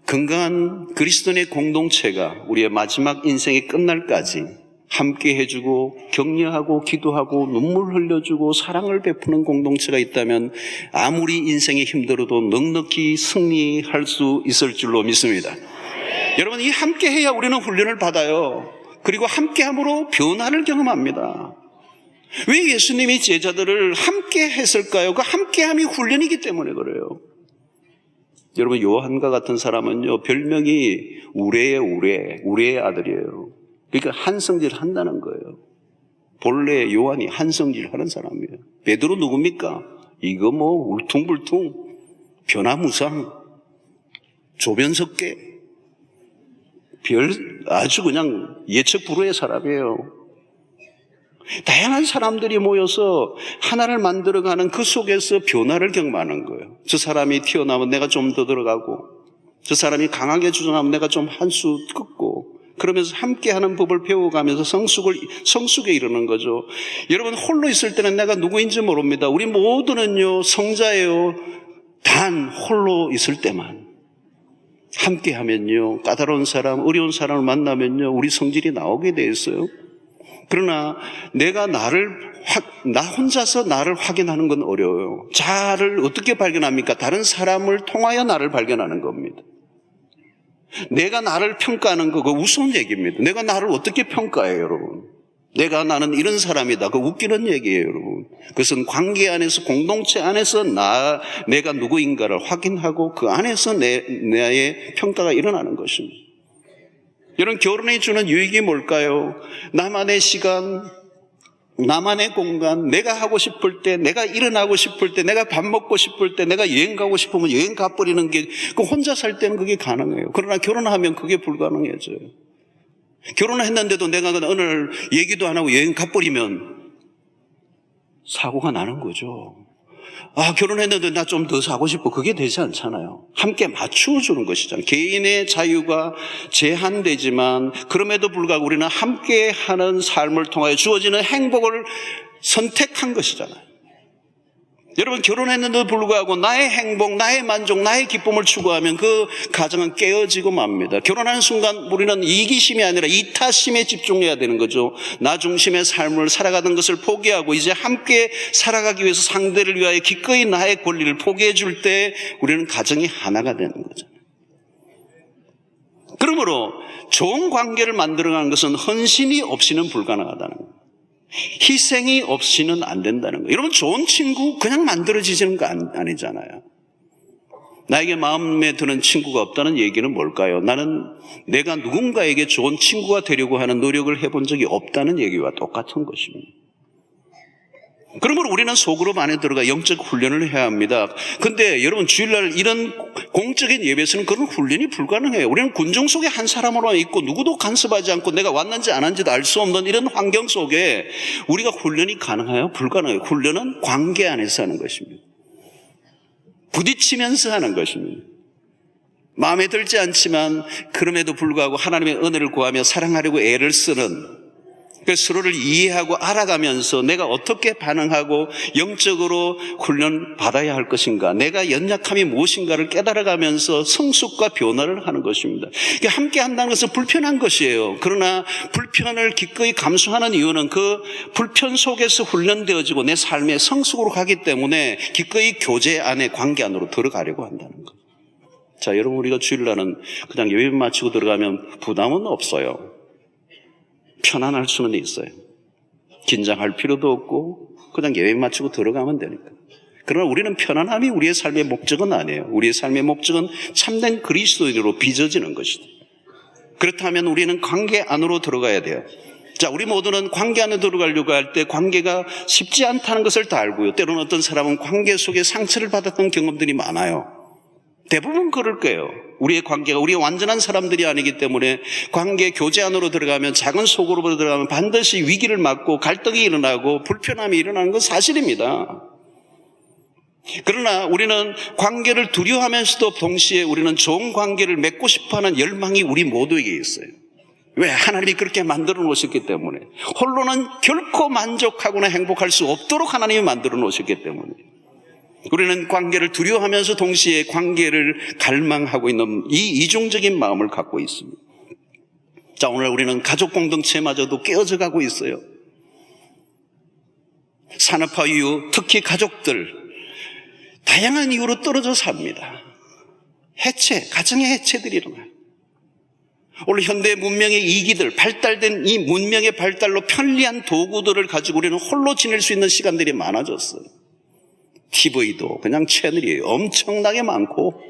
건강한 그리스도인의 공동체가 우리의 마지막 인생이 끝날까지 함께 해주고 격려하고 기도하고 눈물 흘려주고 사랑을 베푸는 공동체가 있다면 아무리 인생이 힘들어도 넉넉히 승리할 수 있을 줄로 믿습니다. 여러분, 이 함께 해야 우리는 훈련을 받아요. 그리고 함께함으로 변화를 경험합니다. 왜 예수님이 제자들을 함께 했을까요? 그 함께함이 훈련이기 때문에 그래요. 여러분, 요한과 같은 사람은요, 별명이 우레의 아들이에요. 그러니까 한성질 한다는 거예요. 본래 요한이 한성질 하는 사람이에요. 베드로 누굽니까? 이거 뭐 울퉁불퉁 변화무상 조변석계 아주 그냥 예측 불허의 사람이에요. 다양한 사람들이 모여서 하나를 만들어가는 그 속에서 변화를 경험하는 거예요. 저 사람이 튀어나오면 내가 좀 더 들어가고, 저 사람이 강하게 주장하면 내가 좀 한 수 긋고, 그러면서 함께하는 법을 배워가면서 성숙에 이르는 거죠. 여러분, 홀로 있을 때는 내가 누구인지 모릅니다. 우리 모두는요, 성자예요. 다 단 홀로 있을 때만 함께 하면요, 까다로운 사람, 어려운 사람을 만나면요, 우리 성질이 나오게 돼 있어요. 그러나 내가 나 혼자서 나를 확인하는 건 어려워요. 자아를 어떻게 발견합니까? 다른 사람을 통하여 나를 발견하는 겁니다. 내가 나를 평가하는 거, 그거 우스운 얘기입니다. 내가 나를 어떻게 평가해요, 여러분? 나는 이런 사람이다. 그거 웃기는 얘기예요, 여러분. 그것은 관계 안에서, 공동체 안에서 내가 누구인가를 확인하고 그 안에서 나의 평가가 일어나는 것입니다. 여러분, 결혼이 주는 유익이 뭘까요? 나만의 시간, 나만의 공간, 내가 하고 싶을 때, 내가 일어나고 싶을 때, 내가 밥 먹고 싶을 때, 내가 여행 가고 싶으면 여행 가버리는 게, 혼자 살 때는 그게 가능해요. 그러나 결혼하면 그게 불가능해져요. 결혼을 했는데도 내가 오늘 얘기도 안 하고 여행 가버리면 사고가 나는 거죠. 결혼했는데 나 좀 더 사고 싶어. 그게 되지 않잖아요. 함께 맞추어주는 것이잖아요. 개인의 자유가 제한되지만 그럼에도 불구하고 우리는 함께 하는 삶을 통하여 주어지는 행복을 선택한 것이잖아요. 여러분, 결혼했는데도 불구하고 나의 행복, 나의 만족, 나의 기쁨을 추구하면 그 가정은 깨어지고 맙니다. 결혼하는 순간 우리는 이기심이 아니라 이타심에 집중해야 되는 거죠. 나 중심의 삶을 살아가던 것을 포기하고 이제 함께 살아가기 위해서 상대를 위하여 기꺼이 나의 권리를 포기해 줄 때 우리는 가정이 하나가 되는 거죠. 그러므로 좋은 관계를 만들어가는 것은 헌신이 없이는 불가능하다는 거예요. 희생이 없이는 안 된다는 거예요. 여러분, 좋은 친구 그냥 만들어지는 거 아니잖아요. 나에게 마음에 드는 친구가 없다는 얘기는 뭘까요? 나는 내가 누군가에게 좋은 친구가 되려고 하는 노력을 해본 적이 없다는 얘기와 똑같은 것입니다. 그러므로 우리는 소그룹 안에 들어가 영적 훈련을 해야 합니다. 근데 여러분, 주일날 이런 공적인 예배에서는 그런 훈련이 불가능해요. 우리는 군중 속에 한 사람으로만 있고 누구도 간섭하지 않고 내가 왔는지 안 왔는지도 알 수 없는 이런 환경 속에 우리가 훈련이 가능해요? 불가능해요. 훈련은 관계 안에서 하는 것입니다. 부딪히면서 하는 것입니다. 마음에 들지 않지만 그럼에도 불구하고 하나님의 은혜를 구하며 사랑하려고 애를 쓰는, 서로를 이해하고 알아가면서 내가 어떻게 반응하고 영적으로 훈련 받아야 할 것인가, 내가 연약함이 무엇인가를 깨달아가면서 성숙과 변화를 하는 것입니다. 함께 한다는 것은 불편한 것이에요. 그러나 불편을 기꺼이 감수하는 이유는 그 불편 속에서 훈련되어지고 내 삶의 성숙으로 가기 때문에 기꺼이 교제 안에, 관계 안으로 들어가려고 한다는 것. 자, 여러분, 우리가 주일날은 그냥 예배 마치고 들어가면 부담은 없어요. 편안할 수는 있어요. 긴장할 필요도 없고 그냥 예배 마치고 들어가면 되니까. 그러나 우리는 편안함이 우리의 삶의 목적은 아니에요. 우리의 삶의 목적은 참된 그리스도인으로 빚어지는 것이다. 그렇다면 우리는 관계 안으로 들어가야 돼요. 자, 우리 모두는 관계 안에 들어가려고 할 때 관계가 쉽지 않다는 것을 다 알고요. 때로는 어떤 사람은 관계 속에 상처를 받았던 경험들이 많아요. 대부분 그럴 거예요. 우리의 관계가, 우리의 완전한 사람들이 아니기 때문에 관계 교제 안으로 들어가면, 작은 소그룹으로 들어가면 반드시 위기를 맞고 갈등이 일어나고 불편함이 일어나는 건 사실입니다. 그러나 우리는 관계를 두려워하면서도 동시에 우리는 좋은 관계를 맺고 싶어하는 열망이 우리 모두에게 있어요. 왜? 하나님이 그렇게 만들어 놓으셨기 때문에. 홀로는 결코 만족하거나 행복할 수 없도록 하나님이 만들어 놓으셨기 때문에 우리는 관계를 두려워하면서 동시에 관계를 갈망하고 있는 이 이중적인 마음을 갖고 있습니다. 자, 오늘 우리는 가족 공동체마저도 깨어져 가고 있어요. 산업화 이후 특히 가족들 다양한 이유로 떨어져 삽니다. 가정의 해체들이 일어나요. 오늘 현대 문명의 이기들, 발달된 이 문명의 발달로 편리한 도구들을 가지고 우리는 홀로 지낼 수 있는 시간들이 많아졌어요. TV도 그냥 채널이 엄청나게 많고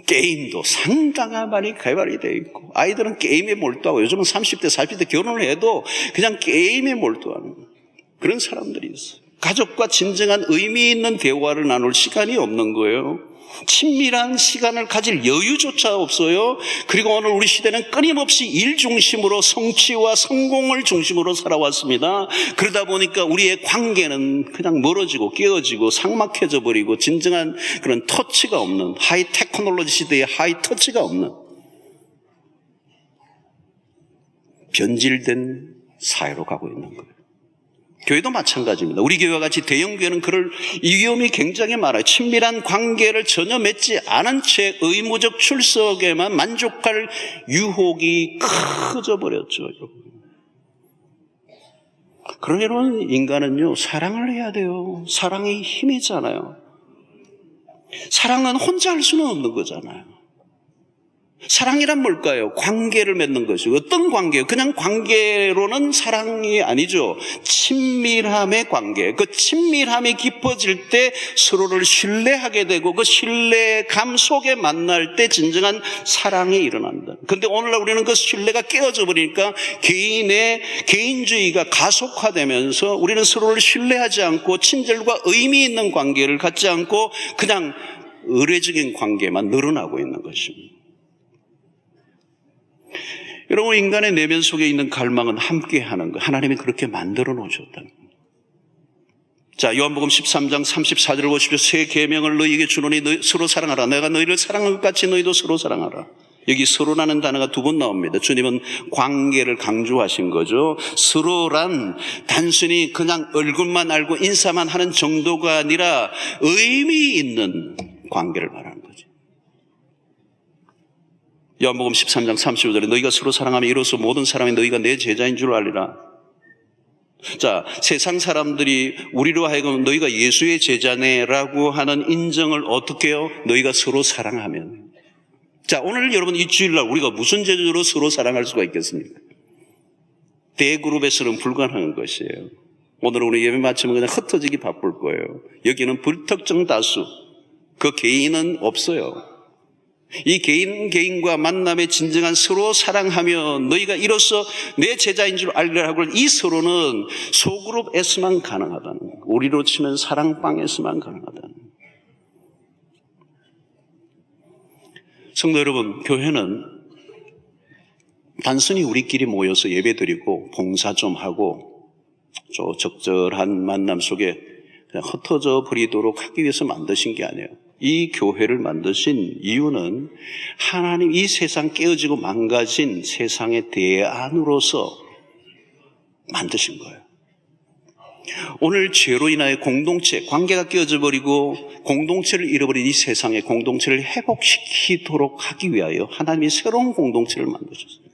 게임도 상당한 많이 개발이 되어 있고 아이들은 게임에 몰두하고 요즘은 30대, 40대 결혼을 해도 그냥 게임에 몰두하는 그런 사람들이 있어요. 가족과 진정한 의미 있는 대화를 나눌 시간이 없는 거예요. 친밀한 시간을 가질 여유조차 없어요. 그리고 오늘 우리 시대는 끊임없이 일 중심으로 성취와 성공을 중심으로 살아왔습니다. 그러다 보니까 우리의 관계는 그냥 멀어지고 깨어지고 삭막해져 버리고 진정한 그런 터치가 없는, 하이 테크놀로지 시대의 하이 터치가 없는 변질된 사회로 가고 있는 거예요. 교회도 마찬가지입니다. 우리 교회와 같이 대형교회는 그럴 위험이 굉장히 많아요. 친밀한 관계를 전혀 맺지 않은 채 의무적 출석에만 만족할 유혹이 커져버렸죠. 그러니 여러분, 인간은요, 사랑을 해야 돼요. 사랑이 힘이잖아요. 사랑은 혼자 할 수는 없는 거잖아요. 사랑이란 뭘까요? 관계를 맺는 것이고, 어떤 관계요? 그냥 관계로는 사랑이 아니죠. 친밀함의 관계. 그 친밀함이 깊어질 때 서로를 신뢰하게 되고, 그 신뢰감 속에 만날 때 진정한 사랑이 일어난다. 그런데 오늘날 우리는 그 신뢰가 깨어져 버리니까 개인주의가 가속화되면서 우리는 서로를 신뢰하지 않고 친절과 의미 있는 관계를 갖지 않고 그냥 의례적인 관계만 늘어나고 있는 것입니다. 여러분, 인간의 내면 속에 있는 갈망은 함께하는 것. 하나님이 그렇게 만들어 놓으셨다는 겁니다. 자, 요한복음 13장 34절을 보십시오. 새 계명을 너희에게 주노니 너희 서로 사랑하라. 내가 너희를 사랑한 것 같이 너희도 서로 사랑하라. 여기 서로라는 단어가 두 번 나옵니다. 주님은 관계를 강조하신 거죠. 서로란 단순히 그냥 얼굴만 알고 인사만 하는 정도가 아니라 의미 있는 관계를 말하는 거죠. 요한복음 13장 35절에 너희가 서로 사랑하면 이로써 모든 사람이 너희가 내 제자인 줄 알리라. 자, 세상 사람들이 우리로 하여금 너희가 예수의 제자네라고 하는 인정을 어떻게 해요? 너희가 서로 사랑하면. 자, 오늘 여러분 이 주일날 우리가 무슨 제재로 서로 사랑할 수가 있겠습니까? 대그룹에서는 불가능한 것이에요. 오늘 우리 예배 마치면 그냥 흩어지기 바쁠 거예요. 여기는 불특정 다수, 그 개인은 없어요. 이 개인과 만남의 진정한 서로 사랑하며 너희가 이로써 내 제자인 줄 알리라고 이 서로는 소그룹에서만 가능하다는 거예요. 우리로 치면 사랑방에서만 가능하다는 거예요. 성도 여러분, 교회는 단순히 우리끼리 모여서 예배드리고 봉사 좀 하고 좀 적절한 만남 속에 그냥 흩어져 버리도록 하기 위해서 만드신 게 아니에요. 이 교회를 만드신 이유는 하나님 이 세상 깨어지고 망가진 세상의 대안으로서 만드신 거예요. 오늘 죄로 인하여 공동체, 관계가 깨어져 버리고 공동체를 잃어버린 이 세상의 공동체를 회복시키도록 하기 위하여 하나님이 새로운 공동체를 만드셨어요.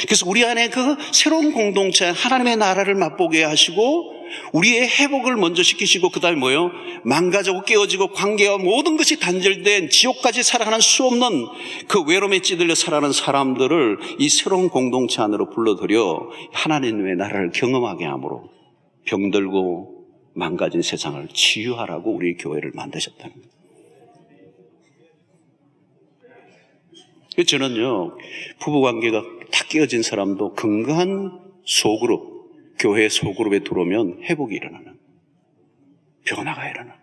그래서 우리 안에 그 새로운 공동체, 하나님의 나라를 맛보게 하시고 우리의 회복을 먼저 시키시고 그 다음에 뭐예요? 망가지고 깨어지고 관계와 모든 것이 단절된 지옥까지 살아가는 수 없는 그 외로움에 찌들려 살아가는 사람들을 이 새로운 공동체 안으로 불러들여 하나님의 나라를 경험하게 함으로 병들고 망가진 세상을 치유하라고 우리 교회를 만드셨다는 거예요. 저는요, 부부관계가 다 깨어진 사람도 건강한 소그룹, 교회 소그룹에 들어오면 회복이 일어나는, 변화가 일어나는.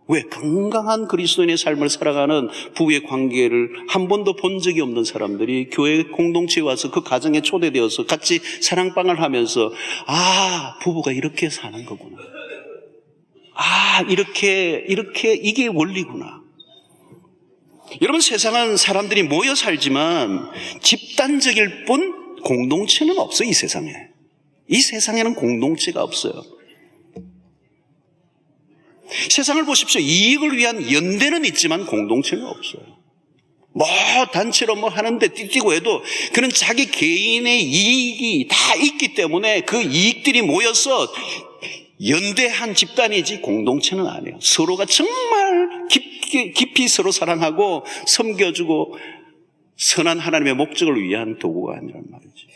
왜? 건강한 그리스도인의 삶을 살아가는 부부의 관계를 한 번도 본 적이 없는 사람들이 교회 공동체에 와서 그 가정에 초대되어서 같이 사랑방을 하면서 부부가 이렇게 사는 거구나. 이렇게 이게 원리구나. 여러분, 세상은 사람들이 모여 살지만 집단적일 뿐 공동체는 없어. 이 세상에는 공동체가 없어요. 세상을 보십시오. 이익을 위한 연대는 있지만 공동체는 없어요. 단체로 하는데 띠뛰고 해도 그는 자기 개인의 이익이 다 있기 때문에 그 이익들이 모여서 연대한 집단이지 공동체는 아니에요. 서로가 정말 깊이 서로 사랑하고 섬겨주고 선한 하나님의 목적을 위한 도구가 아니란 말이지.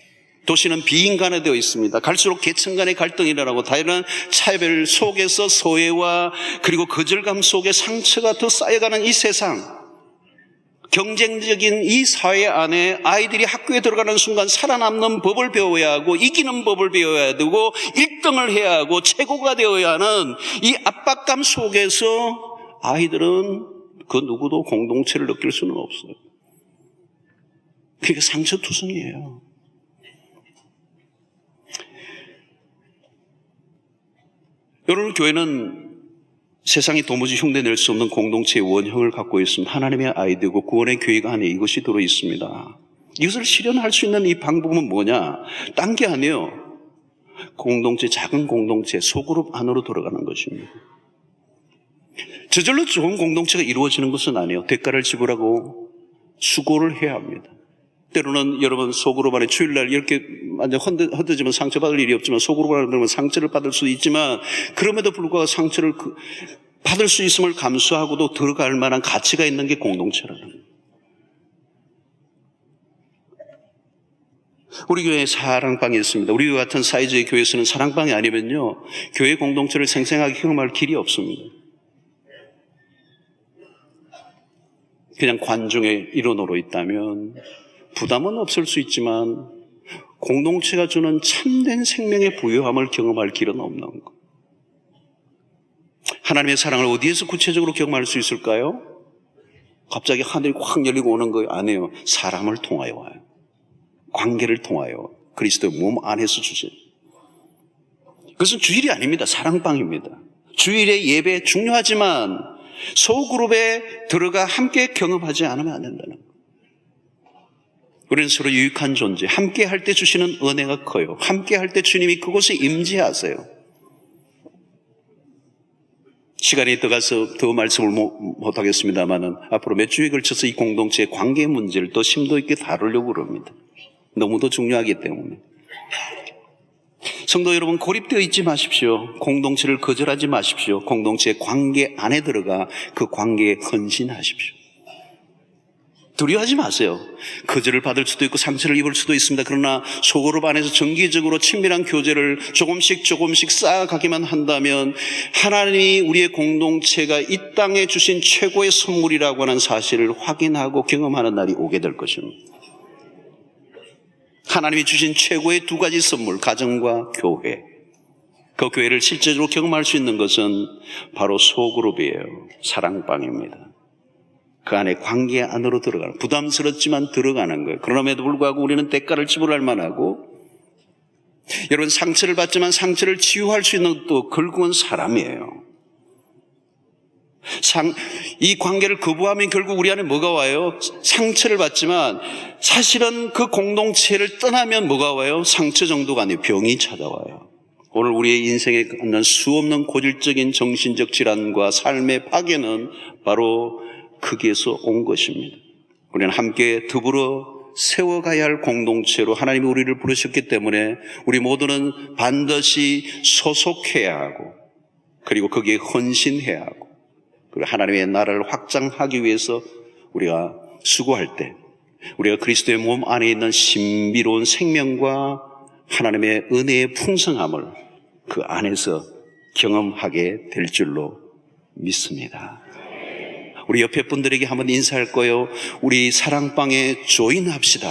도시는 비인간화되어 있습니다. 갈수록 계층 간의 갈등이 일어나고 다양한 차별 속에서 소외와 그리고 거절감 속에 상처가 더 쌓여가는 이 세상, 경쟁적인 이 사회 안에 아이들이 학교에 들어가는 순간 살아남는 법을 배워야 하고 이기는 법을 배워야 되고 1등을 해야 하고 최고가 되어야 하는 이 압박감 속에서 아이들은 그 누구도 공동체를 느낄 수는 없어요. 그게 상처투성이에요. 여러분, 교회는 세상이 도무지 흉내낼 수 없는 공동체의 원형을 갖고 있습니다. 하나님의 아이디어고 구원의 교회가 안에 이것이 들어 있습니다. 이것을 실현할 수 있는 이 방법은 뭐냐? 딴 게 아니에요. 공동체, 작은 공동체, 소그룹 안으로 들어가는 것입니다. 저절로 좋은 공동체가 이루어지는 것은 아니에요. 대가를 지불하고 수고를 해야 합니다. 때로는 여러분 소그룹 안에 주일날 이렇게 완전 헛되지만 상처받을 일이 없지만 소그룹 안에 들어가면 상처를 받을 수도 있지만 그럼에도 불구하고 상처를 받을 수 있음을 감수하고도 들어갈 만한 가치가 있는 게 공동체라는 거예요. 우리 교회에 사랑방이 있습니다. 우리 같은 사이즈의 교회에서는 사랑방이 아니면요 교회 공동체를 생생하게 경험할 길이 없습니다. 그냥 관중의 일원으로 있다면 부담은 없을 수 있지만 공동체가 주는 참된 생명의 부요함을 경험할 길은 없는 것. 하나님의 사랑을 어디에서 구체적으로 경험할 수 있을까요? 갑자기 하늘이 확 열리고 오는 거 아니에요. 사람을 통하여 와요. 관계를 통하여 그리스도의 몸 안에서 주신. 그것은 주일이 아닙니다. 사랑방입니다. 주일의 예배 중요하지만 소그룹에 들어가 함께 경험하지 않으면 안 된다는 거예요. 우리는 서로 유익한 존재, 함께 할 때 주시는 은혜가 커요. 함께 할 때 주님이 그곳에 임재하세요. 시간이 더 가서 더 말씀을 못하겠습니다만은 앞으로 몇 주에 걸쳐서 이 공동체의 관계 문제를 더 심도 있게 다루려고 합니다. 너무도 중요하기 때문에. 성도 여러분, 고립되어 있지 마십시오. 공동체를 거절하지 마십시오. 공동체의 관계 안에 들어가 그 관계에 헌신하십시오. 두려워하지 마세요. 거절을 받을 수도 있고 상처를 입을 수도 있습니다. 그러나 소그룹 안에서 정기적으로 친밀한 교제를 조금씩 쌓아가기만 한다면 하나님이 우리의 공동체가 이 땅에 주신 최고의 선물이라고 하는 사실을 확인하고 경험하는 날이 오게 될 것입니다. 하나님이 주신 최고의 두 가지 선물, 가정과 교회. 그 교회를 실제적으로 경험할 수 있는 것은 바로 소그룹이에요. 사랑방입니다. 그 안에 관계 안으로 들어가는, 부담스럽지만 들어가는 거예요. 그럼에도 불구하고 우리는 대가를 지불할 만하고, 여러분 상처를 받지만 상처를 치유할 수 있는 또 결국은 사람이에요. 이 관계를 거부하면 결국 우리 안에 뭐가 와요? 상처를 받지만 사실은 그 공동체를 떠나면 뭐가 와요? 상처 정도가 아니에요. 병이 찾아와요. 오늘 우리의 인생에 갖는 수없는 고질적인 정신적 질환과 삶의 파괴는 바로 거기에서 온 것입니다. 우리는 함께 더불어 세워가야 할 공동체로 하나님이 우리를 부르셨기 때문에 우리 모두는 반드시 소속해야 하고 그리고 거기에 헌신해야 하고 그리고 하나님의 나라를 확장하기 위해서 우리가 수고할 때 우리가 그리스도의 몸 안에 있는 신비로운 생명과 하나님의 은혜의 풍성함을 그 안에서 경험하게 될 줄로 믿습니다. 우리 옆에 분들에게 한번 인사할 거예요. 우리 사랑방에 조인합시다.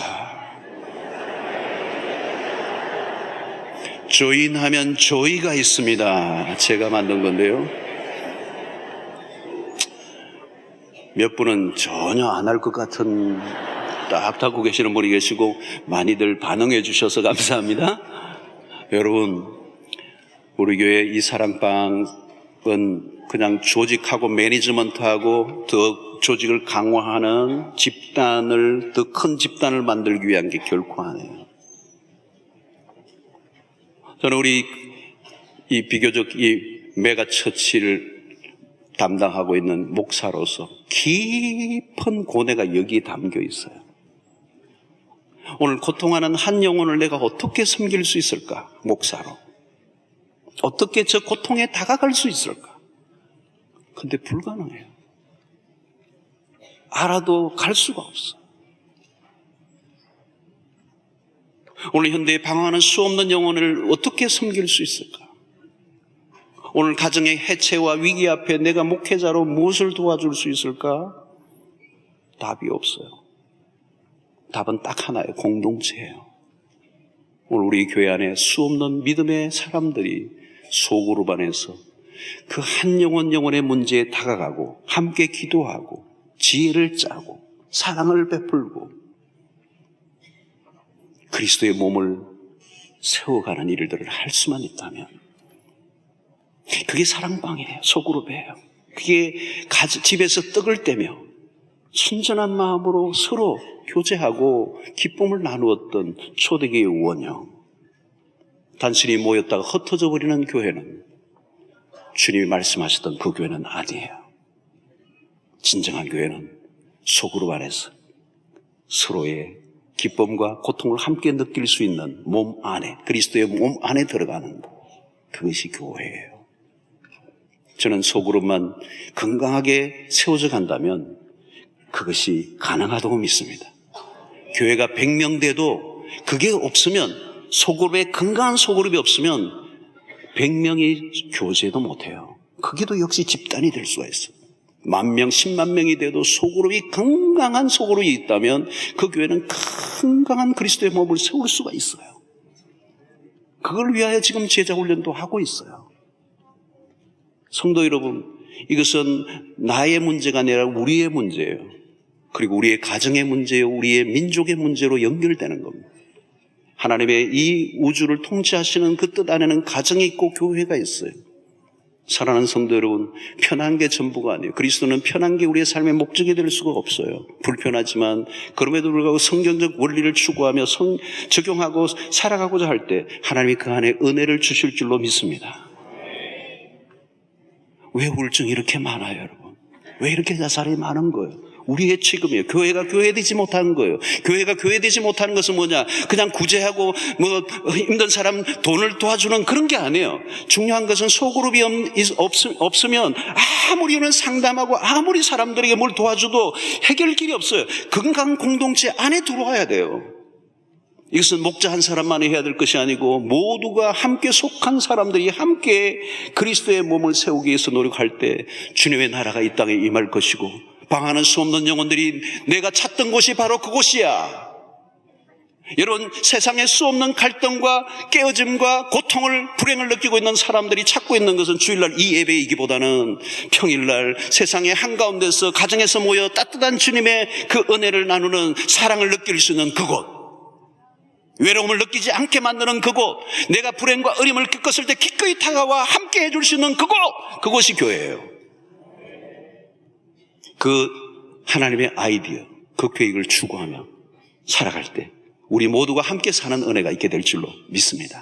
조인하면 조이가 있습니다. 제가 만든 건데요. 몇 분은 전혀 안 할 것 같은 딱 닫고 계시는 분이 계시고 많이들 반응해 주셔서 감사합니다. 여러분, 우리 교회 이 사랑방은 그냥 조직하고 매니지먼트하고 더 조직을 강화하는 집단을, 더 큰 집단을 만들기 위한 게 결코 아니에요. 저는 우리 이 비교적 이 메가처치를 담당하고 있는 목사로서 깊은 고뇌가 여기에 담겨 있어요. 오늘 고통하는 한 영혼을 내가 어떻게 섬길 수 있을까? 목사로. 어떻게 저 고통에 다가갈 수 있을까? 근데 불가능해요. 알아도 갈 수가 없어. 오늘 현대에 방황하는 수없는 영혼을 어떻게 섬길 수 있을까? 오늘 가정의 해체와 위기 앞에 내가 목회자로 무엇을 도와줄 수 있을까? 답이 없어요. 답은 딱 하나예요. 공동체예요. 오늘 우리 교회 안에 수없는 믿음의 사람들이 소그룹 안에서 그 한 영혼의 문제에 다가가고 함께 기도하고 지혜를 짜고 사랑을 베풀고 그리스도의 몸을 세워가는 일들을 할 수만 있다면 그게 사랑방이에요. 소그룹이에요. 그게 집에서 떡을 떼며 순전한 마음으로 서로 교제하고 기쁨을 나누었던 초대교회의 원형. 단순히 모였다가 흩어져 버리는 교회는 주님이 말씀하셨던 그 교회는 아니에요. 진정한 교회는 소그룹 안에서 서로의 기쁨과 고통을 함께 느낄 수 있는 몸 안에, 그리스도의 몸 안에 들어가는 그것이 교회예요. 저는 소그룹만 건강하게 세워져 간다면 그것이 가능하다고 믿습니다. 교회가 100명 돼도 그게 없으면, 소그룹에 건강한 소그룹이 없으면 100명이 교제도 못해요. 그게도 역시 집단이 될 수가 있어요. 10,000명, 10만 명이 돼도 소그룹이 건강한 소그룹이 있다면 그 교회는 건강한 그리스도의 몸을 세울 수가 있어요. 그걸 위하여 지금 제자 훈련도 하고 있어요. 성도 여러분, 이것은 나의 문제가 아니라 우리의 문제예요. 그리고 우리의 가정의 문제예요. 우리의 민족의 문제로 연결되는 겁니다. 하나님의 이 우주를 통치하시는 그 뜻 안에는 가정이 있고 교회가 있어요. 사랑하는 성도 여러분, 편한 게 전부가 아니에요. 그리스도는 편한 게 우리의 삶의 목적이 될 수가 없어요. 불편하지만 그럼에도 불구하고 성경적 원리를 추구하며 적용하고 살아가고자 할 때 하나님이 그 안에 은혜를 주실 줄로 믿습니다. 왜 우울증이 이렇게 많아요, 여러분? 왜 이렇게 자살이 많은 거예요? 우리의 책임이에요. 교회가 교회되지 못하는 거예요. 교회가 교회되지 못하는 것은 뭐냐? 그냥 구제하고 힘든 사람 돈을 도와주는 그런 게 아니에요. 중요한 것은 소그룹이 없으면 아무리 우리는 상담하고 아무리 사람들에게 뭘 도와줘도 해결길이 없어요. 건강 공동체 안에 들어와야 돼요. 이것은 목자 한 사람만이 해야 될 것이 아니고 모두가 함께 속한 사람들이 함께 그리스도의 몸을 세우기 위해서 노력할 때 주님의 나라가 이 땅에 임할 것이고, 방하는 수 없는 영혼들이 내가 찾던 곳이 바로 그곳이야. 여러분, 세상에 수 없는 갈등과 깨어짐과 고통을, 불행을 느끼고 있는 사람들이 찾고 있는 것은 주일날 이 예배이기보다는 평일날 세상의 한가운데서 가정에서 모여 따뜻한 주님의 그 은혜를 나누는 사랑을 느낄 수 있는 그곳, 외로움을 느끼지 않게 만드는 그곳, 내가 불행과 어려움을 겪었을 때 기꺼이 다가와 함께 해줄 수 있는 그곳이 교회예요. 그 하나님의 아이디어, 그 계획을 추구하며 살아갈 때 우리 모두가 함께 사는 은혜가 있게 될 줄로 믿습니다.